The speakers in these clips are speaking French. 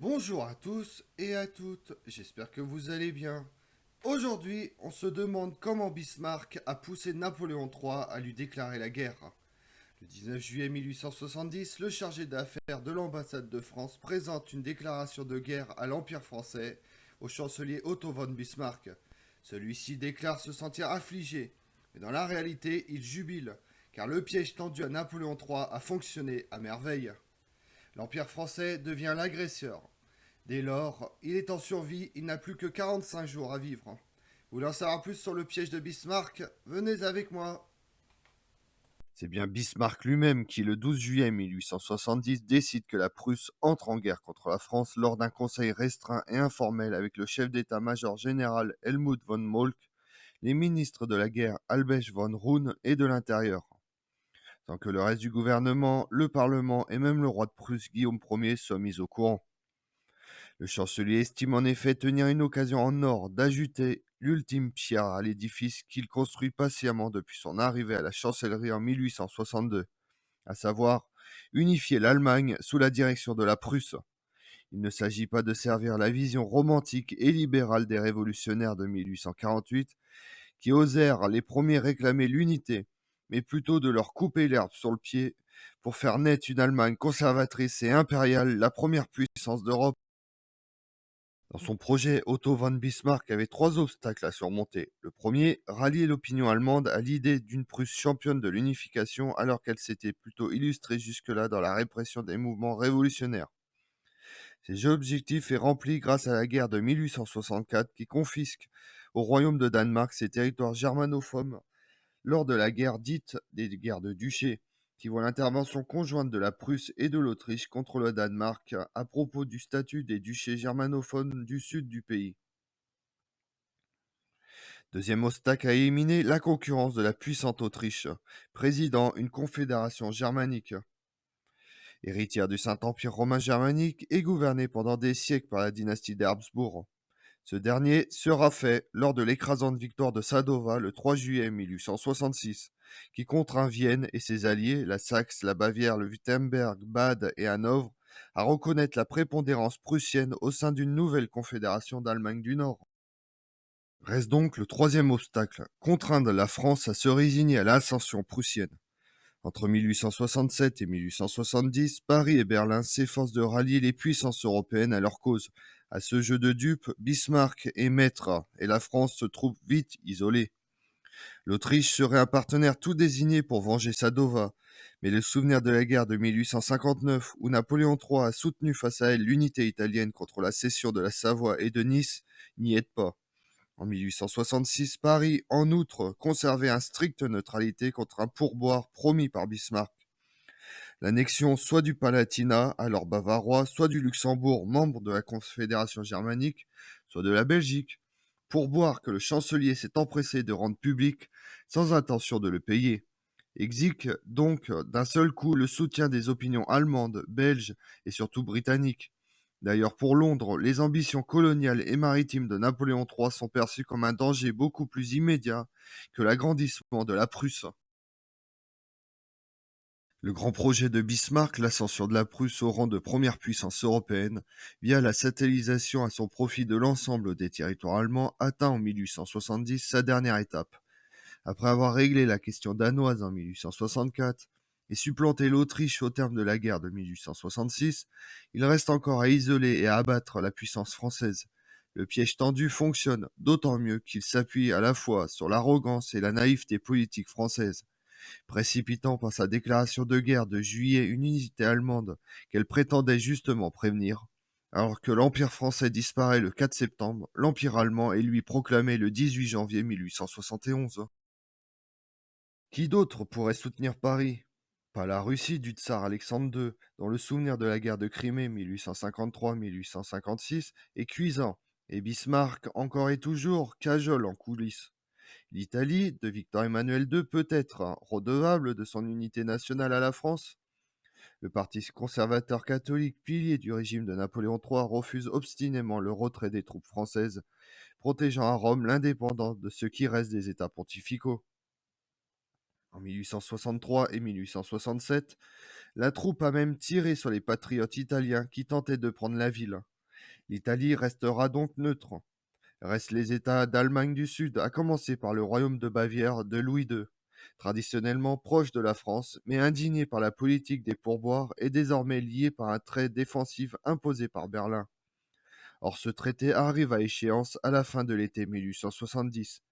Bonjour à tous et à toutes, j'espère que vous allez bien. Aujourd'hui, on se demande comment Bismarck a poussé Napoléon III à lui déclarer la guerre. Le 19 juillet 1870, le chargé d'affaires de l'ambassade de France présente une déclaration de guerre à l'Empire français au chancelier Otto von Bismarck. Celui-ci déclare se sentir affligé, mais dans la réalité, il jubile, car le piège tendu à Napoléon III a fonctionné à merveille. L'Empire français devient l'agresseur. Dès lors, il est en survie, il n'a plus que 45 jours à vivre. Vous voulez en savoir plus sur le piège de Bismarck? Venez avec moi. C'est bien Bismarck lui-même qui, le 12 juillet 1870, décide que la Prusse entre en guerre contre la France lors d'un conseil restreint et informel avec le chef d'état-major général Helmut von Moltke, les ministres de la guerre Albrecht von Roon et de l'Intérieur. Sans que le reste du gouvernement, le Parlement et même le roi de Prusse Guillaume Ier soient mis au courant. Le chancelier estime en effet tenir une occasion en or d'ajouter l'ultime pierre à l'édifice qu'il construit patiemment depuis son arrivée à la chancellerie en 1862, à savoir unifier l'Allemagne sous la direction de la Prusse. Il ne s'agit pas de servir la vision romantique et libérale des révolutionnaires de 1848 qui osèrent les premiers réclamer l'unité, mais plutôt de leur couper l'herbe sur le pied pour faire naître une Allemagne conservatrice et impériale, la première puissance d'Europe. Dans son projet, Otto von Bismarck avait trois obstacles à surmonter. Le premier, rallier l'opinion allemande à l'idée d'une Prusse championne de l'unification alors qu'elle s'était plutôt illustrée jusque-là dans la répression des mouvements révolutionnaires. Ces objectifs est rempli grâce à la guerre de 1864 qui confisque au royaume de Danemark ses territoires germanophones lors de la guerre dite des guerres de duché, qui voit l'intervention conjointe de la Prusse et de l'Autriche contre le Danemark à propos du statut des duchés germanophones du sud du pays. Deuxième obstacle à éliminer, la concurrence de la puissante Autriche, présidant une confédération germanique, héritière du Saint-Empire romain germanique et gouvernée pendant des siècles par la dynastie d'Habsbourg. Ce dernier sera fait lors de l'écrasante victoire de Sadova le 3 juillet 1866, qui contraint Vienne et ses alliés, la Saxe, la Bavière, le Wurtemberg, Bade et Hanovre, à reconnaître la prépondérance prussienne au sein d'une nouvelle confédération d'Allemagne du Nord. Reste donc le troisième obstacle, contraindre la France à se résigner à l'ascension prussienne. Entre 1867 et 1870, Paris et Berlin s'efforcent de rallier les puissances européennes à leur cause. À ce jeu de dupes, Bismarck est maître et la France se trouve vite isolée. L'Autriche serait un partenaire tout désigné pour venger Sadova, mais le souvenir de la guerre de 1859, où Napoléon III a soutenu face à elle l'unité italienne contre la cession de la Savoie et de Nice, n'y aide pas. En 1866, Paris, en outre, conservait une stricte neutralité contre un pourboire promis par Bismarck. L'annexion soit du Palatinat, alors bavarois, soit du Luxembourg, membre de la Confédération germanique, soit de la Belgique, pourboire que le chancelier s'est empressé de rendre public sans intention de le payer, exige donc d'un seul coup le soutien des opinions allemandes, belges et surtout britanniques. D'ailleurs, pour Londres, les ambitions coloniales et maritimes de Napoléon III sont perçues comme un danger beaucoup plus immédiat que l'agrandissement de la Prusse. Le grand projet de Bismarck, l'ascension de la Prusse au rang de première puissance européenne, via la satellisation à son profit de l'ensemble des territoires allemands, atteint en 1870 sa dernière étape. Après avoir réglé la question danoise en 1864 et supplanté l'Autriche au terme de la guerre de 1866, il reste encore à isoler et à abattre la puissance française. Le piège tendu fonctionne d'autant mieux qu'il s'appuie à la fois sur l'arrogance et la naïveté politique française, précipitant par sa déclaration de guerre de juillet une unité allemande qu'elle prétendait justement prévenir. Alors que l'Empire français disparaît le 4 septembre, l'Empire allemand est lui proclamé le 18 janvier 1871. Qui d'autre pourrait soutenir Paris? Pas la Russie du tsar Alexandre II, dont le souvenir de la guerre de Crimée 1853-1856 est cuisant, et Bismarck encore et toujours cajole en coulisses. L'Italie de Victor Emmanuel II peut être redevable de son unité nationale à la France. Le parti conservateur catholique, pilier du régime de Napoléon III, refuse obstinément le retrait des troupes françaises, protégeant à Rome l'indépendance de ce qui reste des États pontificaux. En 1863 et 1867, la troupe a même tiré sur les patriotes italiens qui tentaient de prendre la ville. L'Italie restera donc neutre. Restent les États d'Allemagne du Sud, à commencer par le royaume de Bavière de Louis II, traditionnellement proche de la France, mais indigné par la politique des pourboires et désormais lié par un trait défensif imposé par Berlin. Or, ce traité arrive à échéance à la fin de l'été 1870.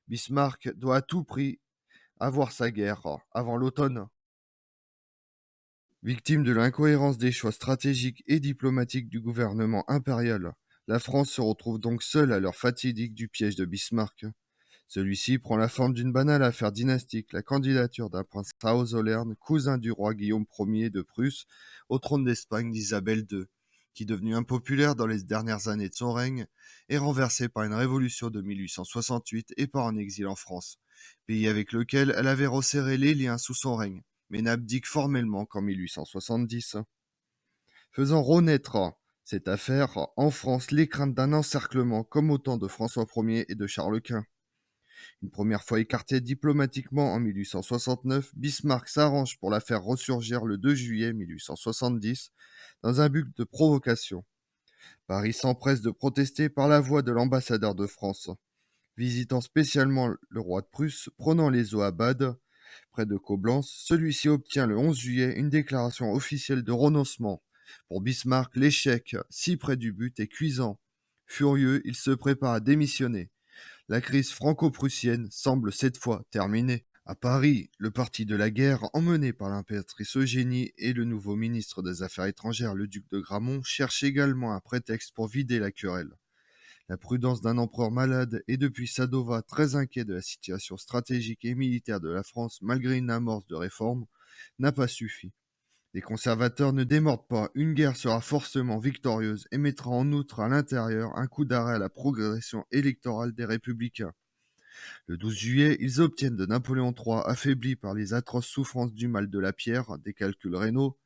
Bismarck doit à tout prix avoir sa guerre avant l'automne. Victime de l'incohérence des choix stratégiques et diplomatiques du gouvernement impérial, la France se retrouve donc seule à l'heure fatidique du piège de Bismarck. Celui-ci prend la forme d'une banale affaire dynastique, la candidature d'un prince Hohenzollern, cousin du roi Guillaume Ier de Prusse, au trône d'Espagne d'Isabelle II, qui, devenu impopulaire dans les dernières années de son règne, est renversée par une révolution de 1868 et part en exil en France, pays avec lequel elle avait resserré les liens sous son règne, mais n'abdique formellement qu'en 1870, faisant renaître cette affaire en France les craintes d'un encerclement comme au temps de François Ier et de Charles Quint. Une première fois écarté diplomatiquement en 1869, Bismarck s'arrange pour la faire ressurgir le 2 juillet 1870 dans un but de provocation. Paris s'empresse de protester par la voix de l'ambassadeur de France, visitant spécialement le roi de Prusse, prenant les eaux à Bade, près de Coblence. Celui-ci obtient le 11 juillet une déclaration officielle de renoncement. Pour Bismarck, l'échec, si près du but, est cuisant. Furieux, il se prépare à démissionner. La crise franco-prussienne semble cette fois terminée. À Paris, le parti de la guerre, emmené par l'impératrice Eugénie et le nouveau ministre des Affaires étrangères, le duc de Gramont, cherche également un prétexte pour vider la querelle. La prudence d'un empereur malade et depuis Sadova très inquiet de la situation stratégique et militaire de la France malgré une amorce de réforme n'a pas suffi. Les conservateurs ne démordent pas, une guerre sera forcément victorieuse et mettra en outre à l'intérieur un coup d'arrêt à la progression électorale des républicains. Le 12 juillet, ils obtiennent de Napoléon III, affaibli par les atroces souffrances du mal de la pierre, des calculs rénaux,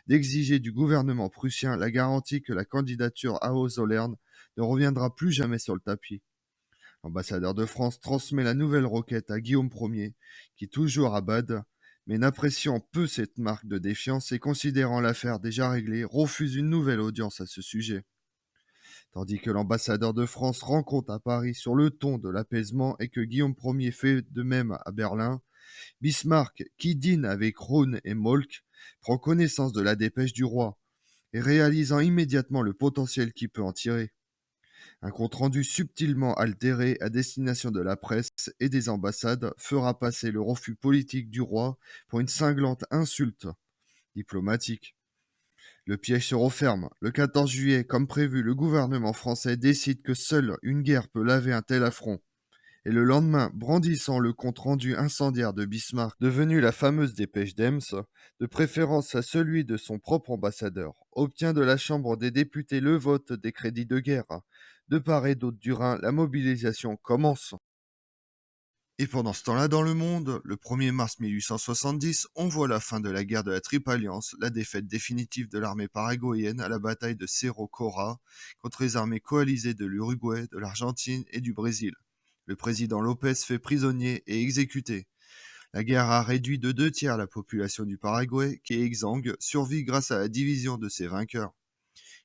d'exiger du gouvernement prussien la garantie que la candidature à Hohenzollern ne reviendra plus jamais sur le tapis. L'ambassadeur de France transmet la nouvelle requête à Guillaume Ier, qui, toujours à Bade, mais n'appréciant peu cette marque de défiance et considérant l'affaire déjà réglée, refuse une nouvelle audience à ce sujet. Tandis que l'ambassadeur de France rencontre à Paris sur le ton de l'apaisement et que Guillaume Ier fait de même à Berlin, Bismarck, qui dîne avec Rohn et Moltke, prend connaissance de la dépêche du roi et réalisant immédiatement le potentiel qu'il peut en tirer. Un compte-rendu subtilement altéré à destination de la presse et des ambassades fera passer le refus politique du roi pour une cinglante insulte diplomatique. Le piège se referme. Le 14 juillet, comme prévu, le gouvernement français décide que seule une guerre peut laver un tel affront. Et le lendemain, brandissant le compte-rendu incendiaire de Bismarck, devenu la fameuse dépêche d'Ems, de préférence à celui de son propre ambassadeur, obtient de la Chambre des députés le vote des crédits de guerre. De part et d'autre du Rhin, la mobilisation commence. Et pendant ce temps-là, dans le monde, le 1er mars 1870, on voit la fin de la guerre de la Triple Alliance, la défaite définitive de l'armée paraguayenne à la bataille de Cerro Corá contre les armées coalisées de l'Uruguay, de l'Argentine et du Brésil. Le président Lopez fait prisonnier et exécuté. La guerre a réduit de 2 tiers la population du Paraguay, qui, exsangue, survit grâce à la division de ses vainqueurs.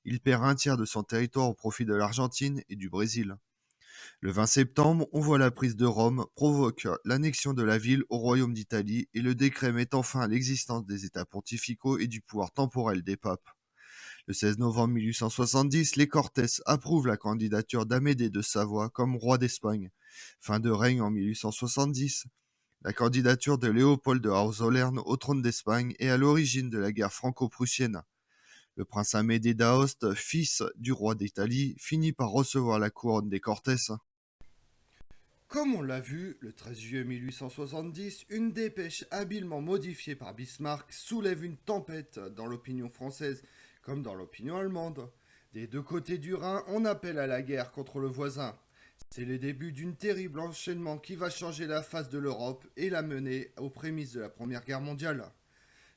Il perd 1 tiers de son territoire au profit de l'Argentine et du Brésil. Le 20 septembre, on voit la prise de Rome provoque l'annexion de la ville au royaume d'Italie et le décret mettant fin à l'existence des États pontificaux et du pouvoir temporel des papes. Le 16 novembre 1870, les Cortés approuvent la candidature d'Amédée de Savoie comme roi d'Espagne. Fin de règne en 1870. La candidature de Léopold de Hohenzollern au trône d'Espagne est à l'origine de la guerre franco-prussienne. Le prince Amédée d'Aoste, fils du roi d'Italie, finit par recevoir la couronne des Cortés. Comme on l'a vu, le 13 juillet 1870, une dépêche habilement modifiée par Bismarck soulève une tempête dans l'opinion française comme dans l'opinion allemande. Des deux côtés du Rhin, on appelle à la guerre contre le voisin. C'est le début d'un terrible enchaînement qui va changer la face de l'Europe et la mener aux prémices de la Première Guerre mondiale.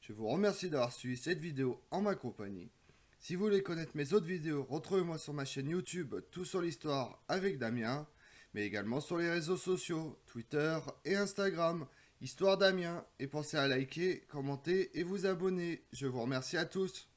Je vous remercie d'avoir suivi cette vidéo en ma compagnie. Si vous voulez connaître mes autres vidéos, retrouvez-moi sur ma chaîne YouTube Tout sur l'Histoire avec Damien, mais également sur les réseaux sociaux, Twitter et Instagram, Histoire Damien. Et pensez à liker, commenter et vous abonner. Je vous remercie à tous.